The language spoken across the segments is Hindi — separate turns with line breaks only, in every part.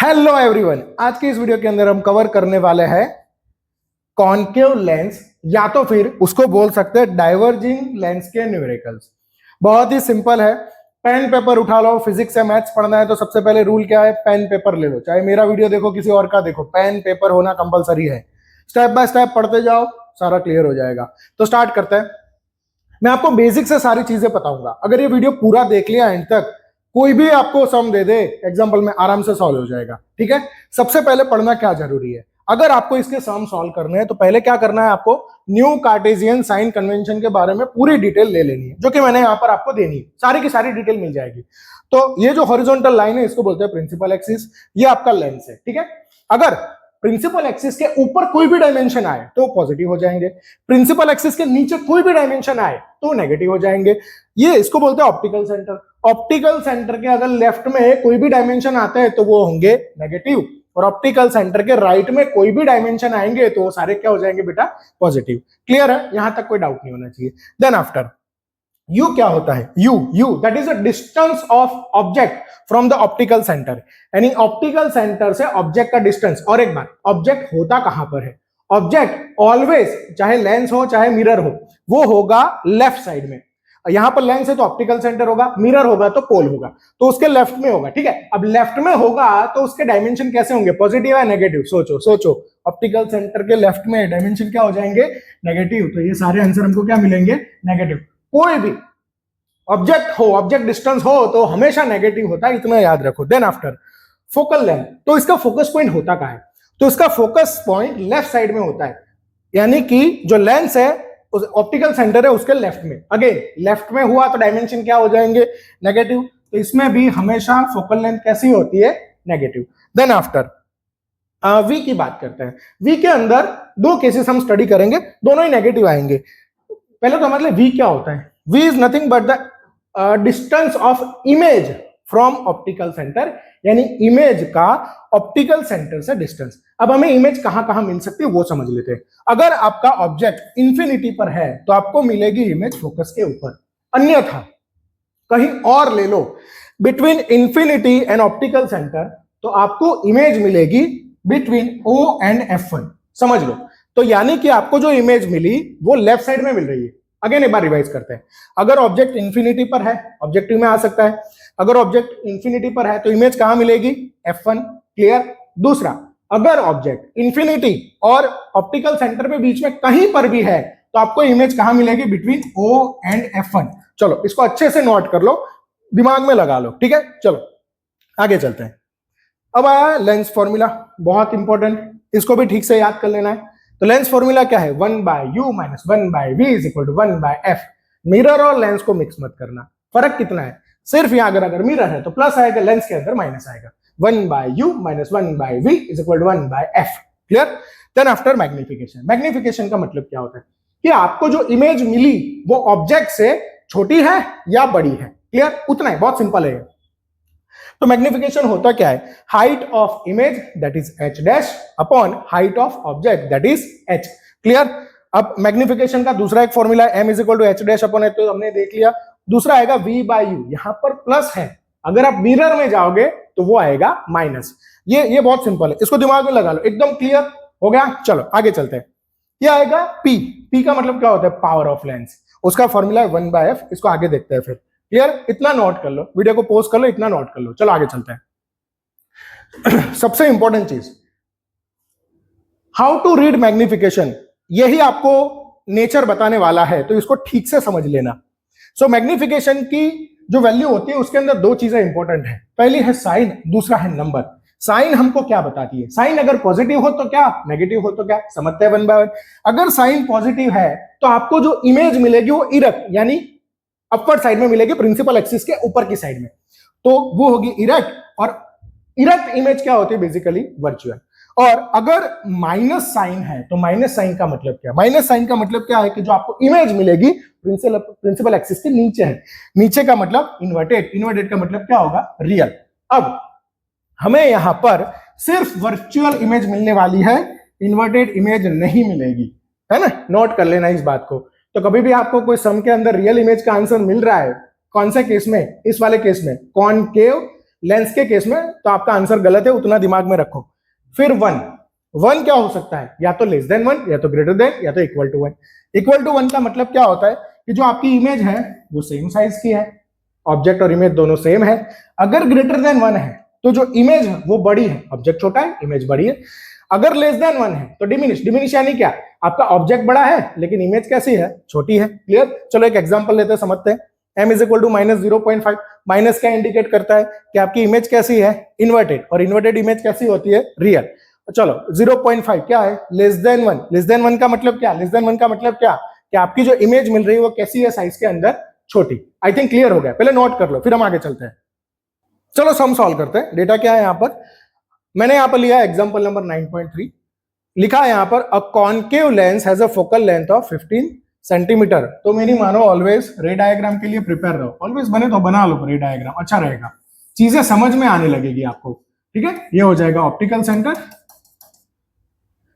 हेलो एवरीवन, आज की इस वीडियो के अंदर हम कवर करने वाले हैं कॉनकेव लेंस या तो फिर उसको बोल सकते हैं डाइवर्जिंग लेंस के न्यूमेरिकल्स। बहुत ही सिंपल है। पेन पेपर उठा लो, फिजिक्स या मैथ्स पढ़ना है तो सबसे पहले रूल क्या है, पेन पेपर ले लो। चाहे मेरा वीडियो देखो किसी और का देखो, पेन पेपर होना कंपलसरी है। स्टेप बाय स्टेप पढ़ते जाओ, सारा क्लियर हो जाएगा। तो स्टार्ट करते हैं। मैं आपको बेसिक से सारी चीजें बताऊंगा। अगर ये वीडियो पूरा देख लिया एंड तक, कोई भी आपको सम दे दे एग्जांपल में, आराम से सॉल्व हो जाएगा। ठीक है। सबसे पहले पढ़ना क्या जरूरी है, अगर आपको इसके सम सॉल्व करने हैं तो पहले क्या करना है, आपको न्यू कार्टेशियन साइन कन्वेंशन के बारे में पूरी डिटेल ले लेनी है, जो कि मैंने यहां पर आपको देनी है। सारी की सारी डिटेल मिल जाएगी। तो ये जो हॉरिजॉन्टल लाइन है इसको बोलते हैं प्रिंसिपल एक्सिस। ये आपका लेंस है। ठीक है। अगर प्रिंसिपल एक्सिस के ऊपर कोई भी डायमेंशन आए तो पॉजिटिव हो जाएंगे, प्रिंसिपल एक्सिस के नीचे कोई भी डायमेंशन आए तो नेगेटिव हो जाएंगे। ये इसको बोलते हैं ऑप्टिकल सेंटर। ऑप्टिकल सेंटर के अगर लेफ्ट में कोई भी डायमेंशन आता है तो वो होंगे नेगेटिव, और ऑप्टिकल सेंटर के राइट में कोई भी डायमेंशन आएंगे तो वो सारे क्या हो जाएंगे बेटा, पॉजिटिव। क्लियर है, यहां तक कोई डाउट नहीं होना चाहिए। देन आफ्टर यू क्या होता है, you that is a distance of object from the optical centre, यानी ऑप्टिकल सेंटर से ऑब्जेक्ट का डिस्टेंस। और एक बात, ऑब्जेक्ट होता कहां पर है, ऑब्जेक्ट ऑलवेज, चाहे लेंस हो चाहे मिरर हो, वो होगा लेफ्ट साइड में। यहां पर लेंस है तो ऑप्टिकल सेंटर होगा, मिरर होगा तो पोल होगा, तो उसके लेफ्ट में होगा। ठीक है। अब लेफ्ट में होगा तो उसके डायमेंशन कैसे होंगे, पॉजिटिव या नेगेटिव? सोचो ऑप्टिकल सेंटर के लेफ्ट में डायमेंशन क्या हो जाएंगे, नेगेटिव। तो ये सारे आंसर हमको क्या मिलेंगे, नेगेटिव। कोई भी ऑब्जेक्ट हो, ऑब्जेक्ट डिस्टेंस हो तो हमेशा नेगेटिव होता है, इतना याद रखो। देन आफ्टर फोकल लेंथ, तो इसका फोकस पॉइंट होता कहां है, तो इसका फोकस पॉइंट लेफ्ट साइड में होता है, यानी कि जो लेंस है उस ऑप्टिकल सेंटर है उसके लेफ्ट में। अगेन लेफ्ट में हुआ तो डायमेंशन क्या हो जाएंगे, नेगेटिव। तो इसमें भी हमेशा फोकल लेंथ कैसी होती है, नेगेटिव। देन आफ्टर वी की बात करते हैं। वी के अंदर दो केसेस हम स्टडी करेंगे, दोनों ही नेगेटिव आएंगे। पहले तो हमारे लिए वी क्या होता है, v is nothing but the distance of image from optical centre, यानी इमेज का ऑप्टिकल सेंटर से डिस्टेंस। अब हमें इमेज कहां कहां मिल सकती है वो समझ लेते हैं। अगर आपका ऑब्जेक्ट इंफिनिटी पर है तो आपको मिलेगी इमेज फोकस के ऊपर, अन्यथा कहीं और ले लो between infinity and optical centre तो आपको इमेज मिलेगी बिटवीन O एंड F1। समझ लो। तो यानी कि आपको जो इमेज मिली वो लेफ्ट साइड में मिल रही है। अगेन एक बार रिवाइज करते हैं। अगर ऑब्जेक्ट इंफिनिटी पर है, ऑब्जेक्टिव में आ सकता है, अगर ऑब्जेक्ट इंफिनिटी पर है तो इमेज कहां मिलेगी, F1। क्लियर। दूसरा, अगर ऑब्जेक्ट इंफिनिटी और ऑप्टिकल सेंटर के बीच में कहीं पर भी है तो आपको इमेज कहां मिलेगी, बिटवीन O एंड F1। चलो इसको अच्छे से नोट कर लो, दिमाग में लगा लो। ठीक है। चलो आगे चलते हैं। अब आया लेंस फॉर्मूला, बहुत इंपॉर्टेंट, इसको भी ठीक से याद कर लेना है। तो लेंस फॉर्मूला क्या है, 1/u minus 1/v is equal to 1/f। Mirror और लेंस को मिक्स मत करना, फर्क कितना है, सिर्फ यहां अगर मिरर है तो प्लस आएगा, लेंस के अंदर माइनस आएगा। 1/u minus 1/v is equal to 1/f। Clear. Then after magnification. Magnification का मतलब क्या होता है कि आपको जो इमेज मिली वो ऑब्जेक्ट से छोटी है या बड़ी है। क्लियर, उतना है, बहुत सिंपल है। तो मैग्निफिकेशन होता क्या है, height of image that is h dash upon height of object that is h। Clear. अब मैग्निफिकेशन का दूसरा एक फॉर्मूला है, m is equal to h dash upon h, तो हमने देख लिया। दूसरा आएगा v/u, यहां पर प्लस है, अगर आप मिरर में जाओगे तो वो आएगा माइनस। ये बहुत सिंपल है, इसको दिमाग में लगा लो, एकदम क्लियर हो गया। चलो आगे चलते हैं। ये आएगा p का मतलब क्या होता है, पावर ऑफ लेंस, उसका फॉर्मूला है 1/f। इसको आगे देखते हैं फिर। क्लियर, इतना नोट कर लो, वीडियो को पॉज कर लो, इतना नोट कर लो। चलो आगे चलते हैं। सबसे इंपॉर्टेंट चीज, हाउ टू रीड मैग्निफिकेशन, यही आपको नेचर बताने वाला है, तो इसको ठीक से समझ लेना। सो मैग्निफिकेशन की जो वैल्यू होती है उसके अंदर दो चीजें इंपॉर्टेंट है, पहली है साइन, दूसरा है नंबर। साइन हमको क्या बताती है, साइन अगर पॉजिटिव हो तो क्या, नेगेटिव हो तो क्या, समझते हैं 1/1। अगर साइन पॉजिटिव है तो आपको जो इमेज मिलेगी वो इरेक्ट यानी अपवर्ड साइड में मिलेगी, प्रिंसिपल एक्सिस के ऊपर की साइड में, तो वो होगी इरेक्ट। और इरेक्ट इमेज क्या होती है, बेसिकली वर्चुअल। और अगर माइनस साइन है तो माइनस साइन का मतलब क्या, माइनस साइन का मतलब क्या है कि जो आपको इमेज मिलेगी प्रिंसिपल एक्सिस के नीचे है। नीचे का मतलब इन्वर्टेड, इन्वर्टेड का मतलब क्या होगा, रियल। अब हमें यहां पर सिर्फ वर्चुअल इमेज मिलने वाली है, इन्वर्टेड इमेज नहीं मिलेगी, है ना, नोट कर लेना इस बात को। तो कभी भी आपको कोई सम के अंदर रियल इमेज का आंसर मिल रहा है, कौन से केस में, इस वाले केस में कॉनकेव लेंस के केस में तो आपका आंसर गलत है, उतना दिमाग में रखो। फिर 1 1 क्या हो सकता है, या तो लेस देन 1, या तो ग्रेटर देन, या तो इक्वल टू 1। इक्वल टू 1 का मतलब क्या होता है कि जो आपकी इमेज है वो सेम साइज की है, ऑब्जेक्ट और इमेज दोनों सेम है। अगर ग्रेटर देन 1 है तो जो इमेज है वो बड़ी है, ऑब्जेक्ट छोटा है, इमेज बड़ी है। अगर लेस देन 1 है तो डिमिनिश। डिमिनिश यानी क्या, आपका ऑब्जेक्ट बड़ा है लेकिन इमेज कैसी है, छोटी है। क्लियर। चलो एक एग्जांपल लेते हैं, समझते हैं। m is equal to -0.5। Minus क्या इंडिकेट करता है कि आपकी इमेज कैसी है, इन्वर्टेड, और इन्वर्टेड इमेज कैसी होती है, रियल। चलो 0.5 क्या है, लेस देन 1। लेस देन 1 का मतलब क्या, लेस देन 1 का मतलब क्या कि आपकी जो इमेज मिल रही है वो कैसी है, साइज के अंदर छोटी। आई थिंक क्लियर हो गया, पहले नोट कर लो फिर हम आगे चलते हैं। चलो सम सॉल्व करते हैं। डेटा क्या है यहां पर, मैंने यहां पर लिया एग्जांपल नंबर 9.3। लिखा है यहां पर अ concave lens has a focal length of 15 centimetre. तो मेरी मानो ऑलवेज रे डायग्राम के लिए प्रिपेयर रहो, ऑलवेज बने तो बना लो रे डायग्राम, अच्छा रहेगा, चीजें समझ में आने लगेगी आपको। ठीक है, ये हो जाएगा ऑप्टिकल सेंटर।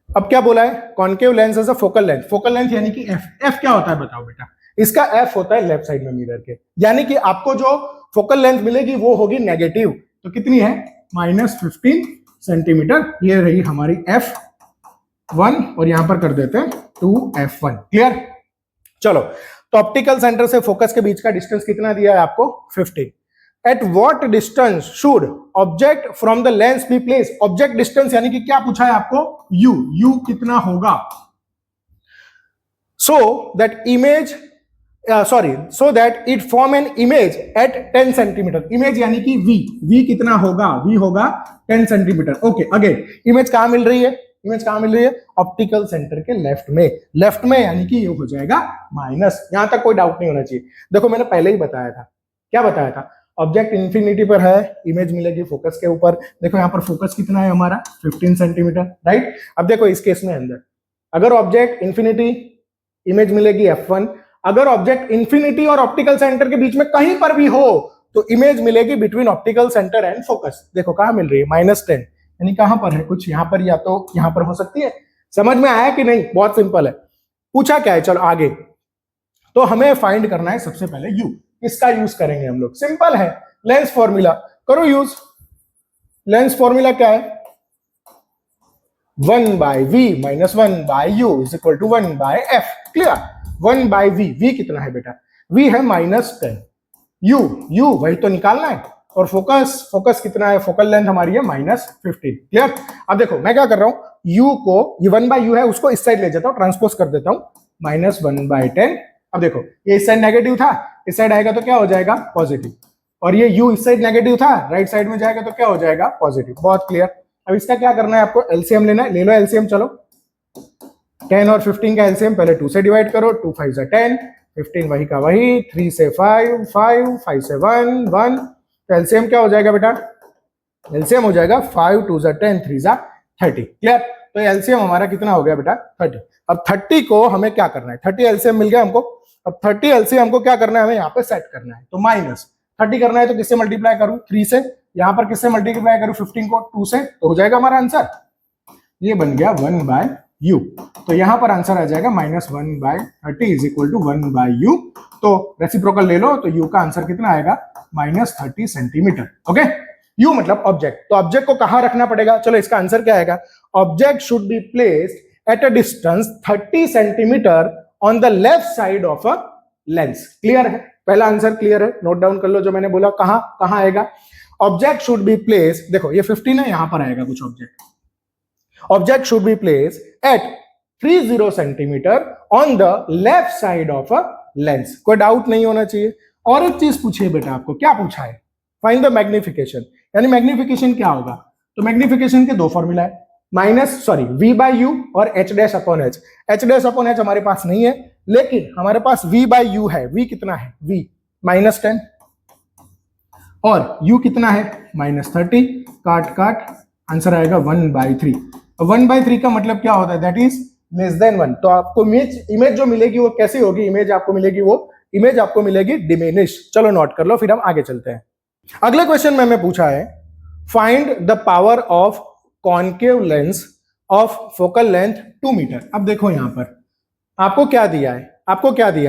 अब क्या बोला है, concave lens as a focal length. Focal length यानी कि एफ। एफ क्या होता है बताओ बेटा, इसका एफ होता है लेफ्ट साइड में मिरर के, यानी कि आपको जो फोकल लेंथ मिलेगी वो होगी नेगेटिव। तो कितनी है, -15 सेंटीमीटर। ये रही हमारी F1 और यहां पर कर देते हैं 2F1। क्लियर। चलो तो ऑप्टिकल सेंटर से फोकस के बीच का डिस्टेंस कितना दिया है आपको, 15। At what distance should object from the lens be place. Object distance यानी कि क्या पूछा है आपको, u। u कितना होगा, so that image so that it form an image at 10 centimetre. Image यानी कि v। v कितना होगा, v होगा 10 सेंटीमीटर। ओके, अगेन इमेज कहां मिल रही है, इमेज कहां मिल रही है, ऑप्टिकल सेंटर के लेफ्ट में। लेफ्ट में यानी कि ये हो जाएगा माइनस। यहां तक कोई डाउट नहीं होना चाहिए। देखो मैंने पहले ही बताया था, क्या बताया था, ऑब्जेक्ट इंफिनिटी पर है, इमेज मिलेगी फोकस के ऊपर। देखो यहां पर फोकस कितना है हमारा, 15 सेंटीमीटर, राइट। अब देखो इस केस में अंदर अगर ऑब्जेक्ट इंफिनिटी, इमेज मिलेगी F1। अगर ऑब्जेक्ट इंफिनिटी और ऑप्टिकल सेंटर के बीच में कहीं पर भी हो तो इमेज मिलेगी between optical centre and focus. देखो कहां मिल रही है, -10, यानी कहां पर है, कुछ यहां पर या तो यहां पर हो सकती है। समझ में आया कि नहीं, बहुत सिंपल है। पूछा क्या है, चलो आगे। तो हमें फाइंड करना है सबसे पहले u। इसका यूज करेंगे हम लोग, सिंपल है, लेंस फॉर्मूला करो यूज। लेंस फॉर्मूला क्या है, 1/v - 1/u is equal to 1/f। Clear. 1/v, v कितना है बेटा, v है -10। u वही तो निकालना है। और फोकस कितना है, फोकल लेंथ हमारी है -15। क्लियर। अब देखो मैं क्या कर रहा हूं, u को, ये 1/u है उसको इस साइड ले जाता हूं, ट्रांसपोज कर देता हूं, -1/10। अब देखो ये इस साइड नेगेटिव था, इस साइड आएगा तो क्या हो जाएगा, पॉजिटिव। और ये u इस साइड नेगेटिव था, राइट साइड में जाएगा तो क्या हो जाएगा, पॉजिटिव। बहुत क्लियर। अब इसका क्या करना है आपको, एलसीएम लेना है, ले लो एलसीएम। चलो 10 और 15 का एलसीएम पहले 2 से डिवाइड करो, 2 5 = 10, 15 वही का वही, 3 से 5, 5 से 1, 1। तो एलसीएम क्या हो जाएगा बेटा, एलसीएम हो जाएगा 5 2 = 10, 3 = 30। क्लियर। तो एलसीएम हमारा कितना हो गया बेटा, 30। अब 30 को हमें क्या करना है, 30 एलसीएम मिल गया हमको। अब 30 एलसीएम हमको क्या करना है, हमें यहाँ पे सेट करना है। तो -30 करना है तो किससे मल्टीप्लाई करूं, 3 से। यहाँ पर किससे मल्टीप्लाई करूं, 15 को 2 से, तो हो जाएगा हमारा आंसर, ये बन गया 1/u। तो यहां पर आंसर आ जाएगा -1/30 इज इक्वल टू 1/u। तो रेसिप्रोकल ले लो तो u का आंसर कितना आएगा, -30 सेंटीमीटर। ओके, u मतलब ऑब्जेक्ट। तो ऑब्जेक्ट को कहां रखना पड़ेगा, चलो इसका आंसर क्या आएगा, object should be placed at a distance 30 centimetre on the left side of a lens. Clear है, पहला आंसर क्लियर है, नोट डाउन कर लो जो मैंने बोला। कहां आएगा, ऑब्जेक्ट शुड बी प्लेस्ड, देखो ये 15 है, यहां पर आएगा कुछ object. Object should be placed at 30 centimetre on the left side of a lens। कोई डाउट नहीं होना चाहिए। और एक चीज पूछिए बेटा, आपको क्या पूछा है, फाइंड द मैग्निफिकेशन। यानी मैग्निफिकेशन क्या होगा, तो मैग्निफिकेशन के दो फॉर्मूला है, v/u और h'/h। h'/h हमारे पास नहीं है, लेकिन हमारे पास v/u है। v कितना है, v -10 और u कितना है, -30। काट आंसर आएगा 1/3। 1/3 का मतलब क्या होता है, दैट इज लेस देन 1। तो आपको इमेज जो मिलेगी वो कैसी होगी, इमेज आपको मिलेगी डिमिनिश। चलो नोट कर लो, फिर हम आगे चलते हैं। अगले क्वेश्चन में हमें पूछा है, find the power of concave lens of focal length 2 metre. अब देखो यहां पर आपको क्या दिया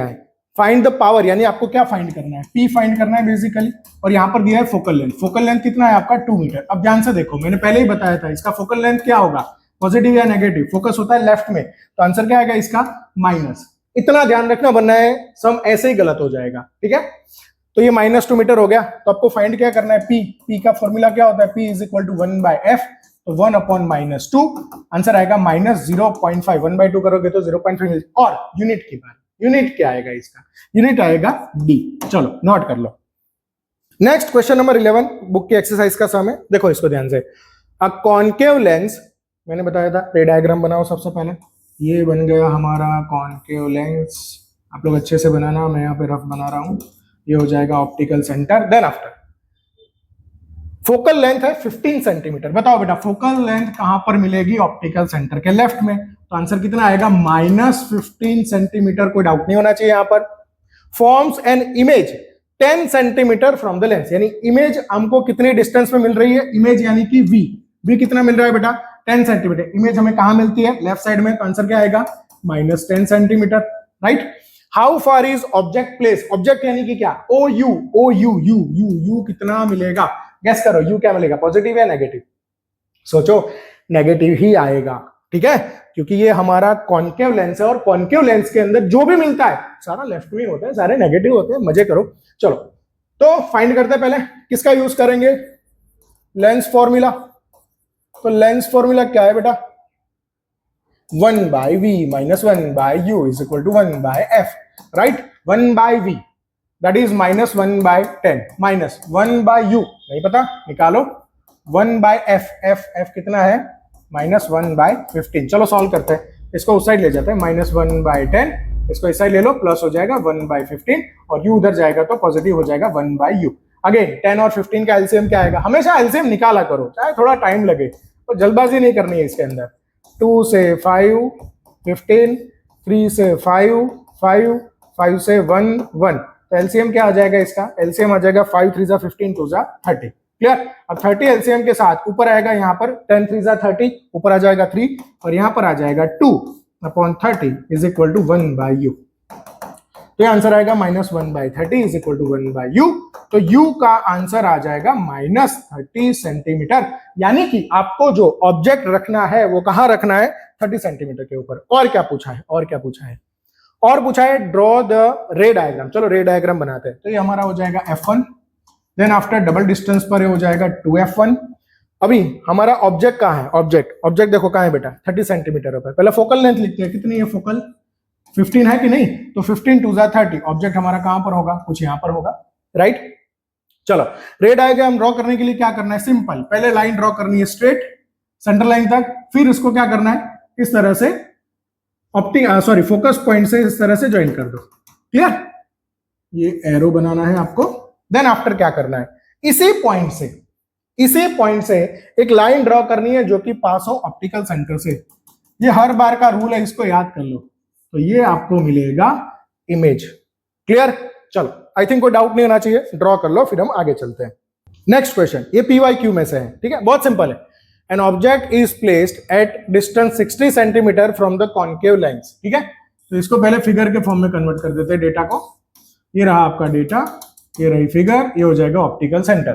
है, फाइंड द पावर, यानी आपको क्या फाइंड करना है, पी फाइंड करना है बेसिकली। और यहाँ पर दिया है फोकल लेंथ, फोकल लेंथ कितना है आपका 2 मीटर। अब ध्यान से देखो, मैंने पहले ही बताया था इसका फोकल लेंथ क्या होगा, पॉजिटिव या नेगेटिव, फोकस होता है लेफ्ट में, तो आंसर क्या आएगा इसका माइनस। इतना ध्यान रखना, वरना है सम ऐसे ही गलत हो जाएगा, ठीक है। तो ये -2 मीटर हो गया। तो आपको फाइंड क्या करना है, पी, पी का फॉर्मूला क्या होता है, P is equal to 1/f, तो 1/-2, आंसर आएगा -0.5, 1/2 करोगे तो 0.5। और यूनिट की बात, यूनिट क्या आएगा इसका, यूनिट आएगा डी। चलो नोट कर लो। नेक्स्ट क्वेश्चन नंबर 11 बुक की एक्सरसाइज का सम है, देखो इसको ध्यान से। अ कॉन्केव लेंस, मैंने बताया था रे डायग्राम बनाओ सबसे पहले। ये बन गया हमारा कॉन्केव लेंस, आप लोग अच्छे से बनाना, मैं यहाँ पे रफ बना रहा हूं। ये हो जाएगा optical centre. Then after focal length है 15 सेंटीमीटर। बताओ बेटा फोकल लेंथ कहां पर मिलेगी, ऑप्टिकल सेंटर के लेफ्ट में, तो आंसर कितना आएगा -15 सेंटीमीटर। कोई डाउट नहीं होना चाहिए यहां पर। Forms an image 10 centimetre from the lens, यानी इमेज हमको कितनी डिस्टेंस में मिल रही है, इमेज यानी कि वी, वी कितना मिल रहा है बेटा 10 सेंटीमीटर। इमेज हमें कहां मिलती है, लेफ्ट साइड में, तो आंसर क्या आएगा -10 centimetre, right. How far is object place, object यानी कि क्या, O U, O U, U U U कितना मिलेगा, गैस करो यू क्या मिलेगा, पॉजिटिव या नेगेटिव, सोचो नेगेटिव ही आएगा, ठीक है, क्योंकि ये हमारा कॉन्केव लेंस है और कॉन्केव लेंस के अंदर जो भी मिलता है सारा लेफ्ट में होता है, सारे नेगेटिव होते हैं, मजे करो। चलो तो फाइंड करते हैं, पहले किसका यूज करेंगे, लेंस फॉर्मूला। तो लेंस फॉर्मूला क्या है बेटा, 1/v minus 1/u is equal to 1/f, right? 1/v that is -1/10 minus 1/u नहीं पता, निकालो 1/f, f कितना है -1/15। चलो सॉल्व करते हैं, इसको उस साइड ले जाते हैं, -1/10, इसको इस साइड ले लो, प्लस हो जाएगा 1/15 और u उधर जाएगा तो पॉजिटिव हो जाएगा 1/u। अगेन 10 और 15 का एलसीएम क्या आएगा, हमेशा एलसीएम निकाला करो, चाहे थोड़ा टाइम लगे, तो जल्दबाजी नहीं करनी है इसके अंदर। 2 से 5 15, 3 से 5 5, 5 से 1 1, तो एलसीएम क्या आ जाएगा इसका, एलसीएम आ जाएगा 5 3 जा 15, 2 जा 30, क्लियर। अब 30 एलसीएम के साथ ऊपर आएगा यहाँ पर 10 3 जा 30, ऊपर आ जाएगा 3 और यहाँ पर आ जाएगा 2/30 इज इक्वल टू 1/u। तो ये आंसर आएगा -1/30 इज इक्वल टू 1/u। तो u का आंसर आ जाएगा -30 सेंटीमीटर, यानी कि आपको जो ऑब्जेक्ट रखना है वो कहां रखना है, 30 सेंटीमीटर के ऊपर। और क्या पूछा है, और क्या पूछा है, और पूछा है ड्रॉ द रे डायग्राम। चलो रे डायग्राम बनाते हैं। तो ये हमारा हो जाएगा f1, then after double distance पर ये हो जाएगा 2f1। अभी हमारा ऑब्जेक्ट कहाँ है, ऑब्जेक्ट देखो कहाँ है बेटा, 30 सेंटीमीटर पर। पहले फोकल लेंथ लिखते हैं, कितनी है फोकल, 15 है कि नहीं, तो 15 2 जा 30, ऑब्जेक्ट हमारा कहां पर होगा, कुछ यहां पर होगा, राइट। चलो रे डायग्राम ड्रॉ करने के लिए क्या करना है, सिंपल, पहले लाइन ड्रॉ करनी है स्ट्रेट सेंटर लाइन तक, फिर उसको क्या करना है, इस तरह से फोकस पॉइंट से इस तरह से ज्वाइन कर दो, क्लियर। ये एरो बनाना है आपको। देन आफ्टर क्या करना है, इसी पॉइंट से एक लाइन ड्रॉ करनी है जो कि पास हो ऑप्टिकल सेंटर से। ये हर बार का रूल है, इसको याद कर लो। तो ये आपको मिलेगा इमेज, क्लियर। चलो आई थिंक कोई डाउट नहीं होना चाहिए, ड्रॉ कर लो, फिर हम आगे चलते हैं। नेक्स्ट क्वेश्चन, ये PYQ में से है, ठीक है, बहुत सिंपल है। An object is placed at distance 60 centimetre from the concave lens, ठीक है। तो इसको पहले फिगर के फॉर्म में कन्वर्ट कर देते हैं डेटा को। ये रहा आपका डेटा, ये रही फिगर, ये हो जाएगा ऑप्टिकल सेंटर।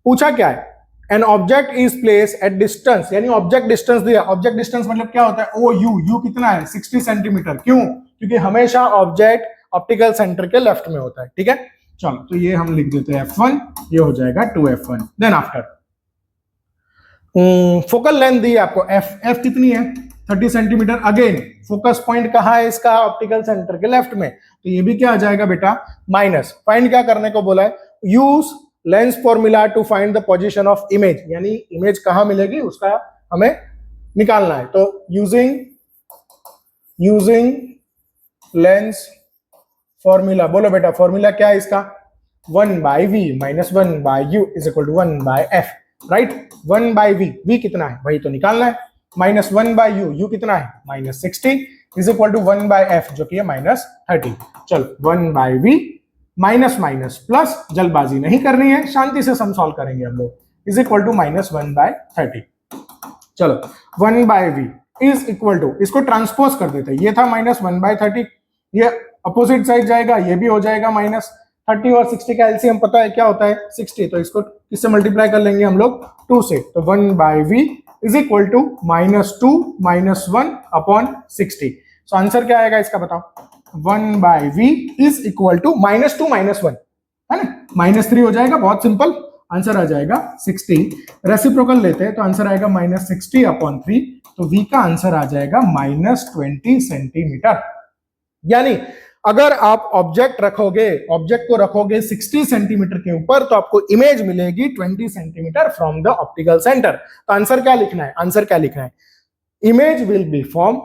पूछा क्या है, an object is place at distance, यानी ऑब्जेक्ट डिस्टेंस दिया। ऑब्जेक्ट डिस्टेंस मतलब क्या होता है, ओ यू कितना है 60 सेंटीमीटर, क्यों, क्योंकि हमेशा ऑब्जेक्ट ऑप्टिकल सेंटर के लेफ्ट में होता है, ठीक है। चलो तो ये हम लिख देते हैं f1, ये हो जाएगा 2f1। Then after focal length दी आपको f कितनी है 30 सेंटीमीटर। अगेन फोकस पॉइंट कहाँ है इसका, ऑप्टिकल सेंटर के लेफ्ट में, तो ये भी क्या आ जाएगा बेटा माइनस। फाइंड क्या करने को बोला है, use lens formula to find the position of image, यानी इमेज कहां मिलेगी उसका हमें निकालना है। तो यूजिंग लेंस फॉर्मूला, बोलो बेटा फॉर्मूला क्या है इसका, 1/v minus 1/u is equal to 1/f, right. 1/v, v कितना है वही तो निकालना है, माइनस 1/u, u कितना है -60 इज इक्वल टू 1/f जो कि है -30। चलो 1/v माइनस माइनस प्लस, जल्दबाजी नहीं करनी है, शांति से सम सॉल्व करेंगे हम लोग, इज इक्वल टू -1/30। चलो 1/v इज इक्वल टू, इसको ट्रांसपोज कर देते हैं, ये था -1/30, ये अपोजिट साइड जाएगा, ये भी हो जाएगा माइनस। 30 और 60 का एलसीएम पता है क्या होता है 60, तो इसको किससे मल्टीप्लाई कर लेंगे हम लोग 2 से, तो 1/v is equal to -2 - 1 upon 60। So answer क्या आएगा इसका बताओ, 1/v इज इक्वल टू -2 - 1 है ना, -3 हो जाएगा, बहुत सिंपल, आंसर आ जाएगा 60। रेसिप्रोकल लेते हैं तो आंसर आएगा -60 अपॉन 3, तो v का आंसर आ जाएगा -20 सेंटीमीटर। यानी अगर आप ऑब्जेक्ट को रखोगे 60 सेंटीमीटर के ऊपर तो आपको इमेज मिलेगी 20 centimetre from the optical centre. तो आंसर क्या लिखना है, image will be form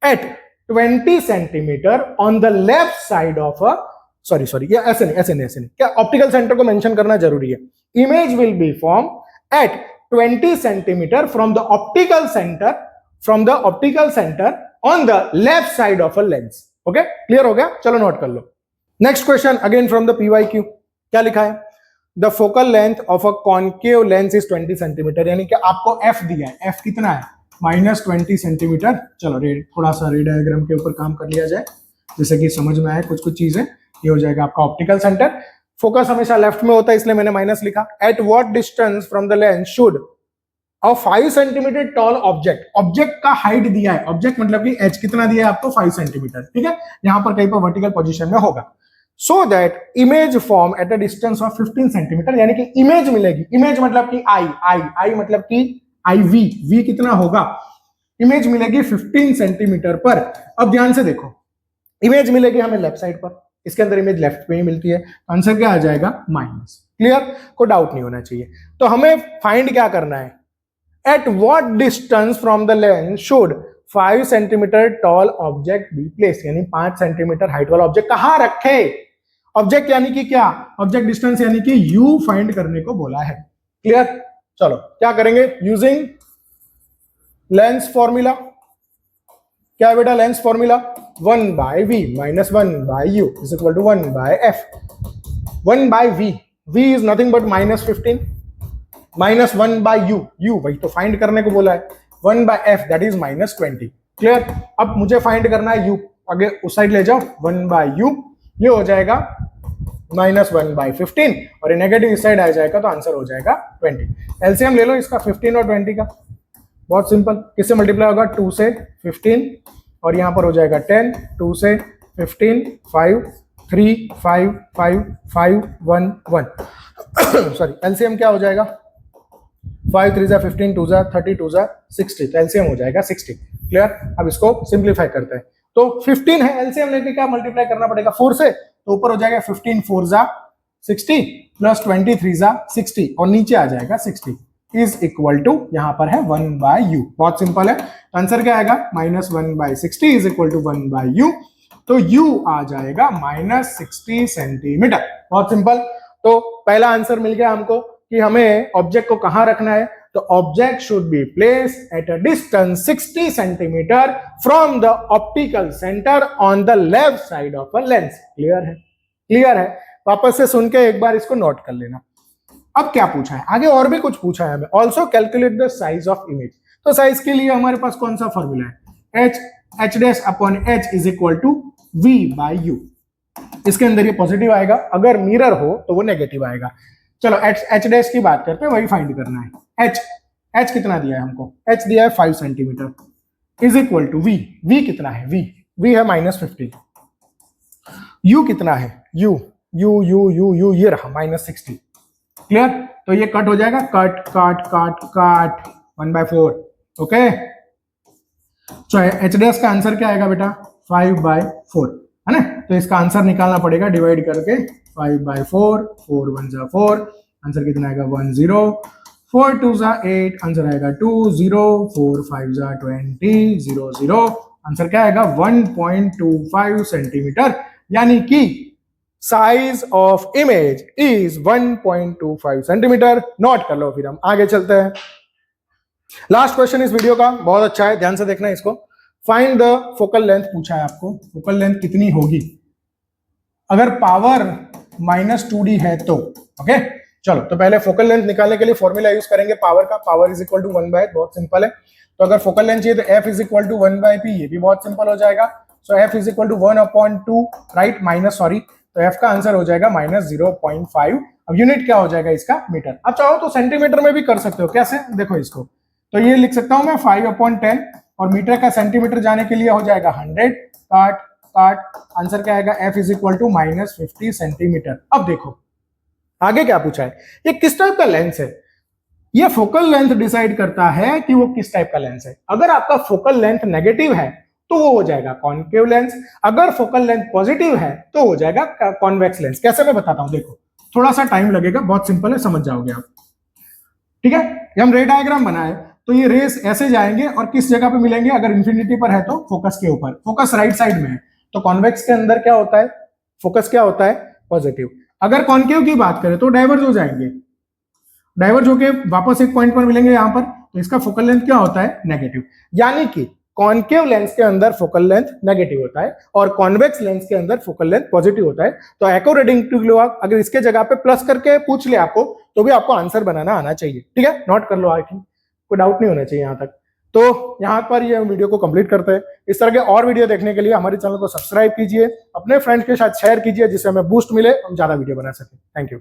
at 20 centimetre on the left side of a sorry ये ऐसे नहीं, क्या ऑप्टिकल सेंटर को मेंशन करना जरूरी है। Image will be form at 20 centimetre from the optical centre on the left side of a lens. Okay, clear हो गया, चलो नोट कर लो। Next question again from the PYQ, क्या लिखा है, the focal length of a concave lens is 20 centimetre, यानी कि आपको f दिया है, f कितना है -20 सेंटीमीटर। चलो थोड़ा सा रे डायग्राम के ऊपर काम कर लिया जाए, जैसे कि समझ में आए कुछ चीजें। ये हो जाएगा आपका ऑप्टिकल सेंटर, फोकस हमेशा लेफ्ट में होता है इसलिए मैंने माइनस लिखा। Eight what distance from the lens should a 5 centimetre tall object का हाइट दिया है, ऑब्जेक्ट मतलब कि h कितना दिया है आपको 5 सेंटीमीटर, ठीक है, यहां पर कहीं पर वर्टिकल पोजीशन में होगा। So that image form at a distance of 15 centimetre, यानी कि इमेज मिलेगी, इमेज मतलब कि आई मतलब कि IV कितना होगा, इमेज मिलेगी 15 सेंटीमीटर पर। अब ध्यान से देखो, इमेज मिलेगी हमें लेफ्ट साइड पर, इसके अंदर इमेज लेफ्ट पे ही मिलती है, आंसर क्या आ जाएगा माइनस। क्लियर, कोई डाउट नहीं होना चाहिए। तो हमें फाइंड क्या करना है, at what distance from the lens should 5 centimetre tall object be place, यानी 5 सेंटीमीटर हाइट वाला ऑब्जेक्ट कहां रखे। ऑब्जेक्ट यानी कि क्या, ऑब्जेक्ट डिस्टेंस यानी कि u फाइंड करने को बोला है। क्लियर, चलो क्या करेंगे, यूजिंग लेंस फॉर्मूला। क्या है बेटा lens formula, 1/v - 1/u is equal to 1/f। 1/v, v is nothing but -15 - 1/u, u वही तो फाइंड करने को बोला है, 1/f दैट इज -20। क्लियर, अब मुझे फाइंड करना है u, आगे उस साइड ले जाओ, 1/u ये हो जाएगा -1/15 और ये नेगेटिव इस साइड आ जाएगा तो आंसर हो जाएगा 20। एलसीएम ले लो इसका 15 और 20 का, बहुत सिंपल, किससे मल्टीप्लाई होगा 2 से 15 और यहां पर हो जाएगा 10, 2 से 15, 5, 3, 5, 5, 5, 1, 1 सॉरी, एलसीएम क्या हो जाएगा 5 3 15, 2 30, 2 60, तो एलसीएम हो जाएगा 60। क्लियर, अब इसको सिंप्लीफाई करते हैं, तो 15 है, एलसीएम लेके क्या मल्टीप्लाई करना पड़ेगा 4 से, तो ऊपर हो जाएगा 15 4 60 प्लस 20 3 60 और नीचे आ जाएगा 60 इज इक्वल टू, यहां पर है 1/u, बहुत सिंपल है। तो आंसर क्या आएगा -1/60 इज इक्वल टू 1/u, तो u आ जाएगा -60 सेंटीमीटर, बहुत सिंपल। तो पहला आंसर मिल गया हमको कि हमें ऑब्जेक्ट को कहां रखना है, तो object should be placed at a distance 60 centimetre from the optical centre on the left side of a lens. Clear है, वापस से सुन के एक बार इसको नोट कर लेना। अब क्या पूछा है, आगे और भी कुछ पूछा है हमें, also calculate the size of image. तो साइज के लिए हमारे पास कौन सा फॉर्मूला है, h is equal to v/u। इसके अंदर ये पॉजिटिव आएगा, अगर मिरर हो तो वो नेगेटिव आएगा। चलो h की बात करते हैं, वही फाइंड करना है। h कितना दिया है हमको, h दिया है 5 centimetre is equal to v कितना है, v है -15, u कितना है, u ये रहा -60। क्लियर, तो ये कट हो जाएगा, कट 1/4। ओके, तो h का आंसर क्या आएगा बेटा 5/4 है ना, तो इसका आंसर निकालना पड़ेगा डिवाइड करके, 5/4, 4 1 4, आंसर कितना आएगा 10, 4 2 8, आंसर आएगा 20, 4 5 20, 0 आंसर क्या आएगा 1.25 सेंटीमीटर, यानी कि size of image is 1.25 centimetre. Note कर लो, फिर हम आगे चलते हैं। लास्ट क्वेश्चन इस वीडियो का बहुत अच्छा है, ध्यान से देखना है इसको। फाइंड द फोकल लेंथ पूछा है आपको, फोकल लेंथ कितनी होगी अगर पावर -2d है तो। ओके, चलो तो पहले फोकल लेंथ निकालने के लिए फॉर्मूला यूज करेंगे पावर का, पावर इज इक्वल टू 1/, बहुत सिंपल है। तो अगर फोकल लेंथ चाहिए तो f is equal to 1/p, ये भी बहुत सिंपल हो जाएगा। So F is equal to 1/2, right, minus, sorry, तो एफ का आंसर हो जाएगा -0.5। अब यूनिट क्या हो जाएगा इसका? मीटर। अब चाहो तो सेंटीमीटर में भी कर सकते हो। कैसे? देखो इसको, तो ये लिख सकता हूं मैं 5/10, और मीटर का सेंटीमीटर जाने के लिए हो जाएगा 100, काट काट, आंसर क्या आएगा? F is equal to -50 centimetre. अब देखो आगे क्या पूछा है, ये किस टाइप का लेंस है? ये फोकल लेंथ डिसाइड करता है कि वो किस टाइप का लेंस है। अगर आपका फोकल लेंथ नेगेटिव है तो वो हो जाएगा कॉन्केव लेंस, अगर फोकल लेंथ पॉजिटिव है तो हो जाएगा कॉन्वेक्स लेंस। कैसे? मैं बताता हूं, देखो थोड़ा सा टाइम लगेगा, बहुत सिंपल है, समझ जाओगे आप। ठीक है, ये हम रे डायग्राम बनाए, तो ये रेस ऐसे जाएंगे और किस जगह पे मिलेंगे? अगर इंफिनिटी पर है तो फोकस के ऊपर, फोकस राइट साइड में है, तो कॉन्वेक्स के अंदर क्या होता है? फोकस क्या होता है? पॉजिटिव। अगर कॉन्केव की बात करें तो डाइवर्ज हो जाएंगे, डाइवर्ज होके वापस एक पॉइंट पर मिलेंगे यहां पर, तो इसका फोकल लेंथ क्या होता है? नेगेटिव। यानी कि कॉन्केव लेंस के अंदर फोकल लेंथ नेगेटिव होता है और कॉन्वेक्स लेंस के अंदर फोकल लेंथ पॉजिटिव होता है। तो अकॉर्डिंग टू लो, अगर इसके जगह पे प्लस करके पूछ ले आपको, तो भी आपको आंसर बनाना आना चाहिए। ठीक है, नोट कर लो, आई थिंक कोई डाउट नहीं होना चाहिए यहां तक। तो यहां पर ये वीडियो को कंप्लीट करते हैं। इस तरह के और वीडियो देखने के लिए हमारे चैनल को सब्सक्राइब कीजिए, अपने फ्रेंड्स के साथ शेयर कीजिए, जिससे हमें बूस्ट मिले, हम ज्यादा वीडियो बना सकें। Thank you.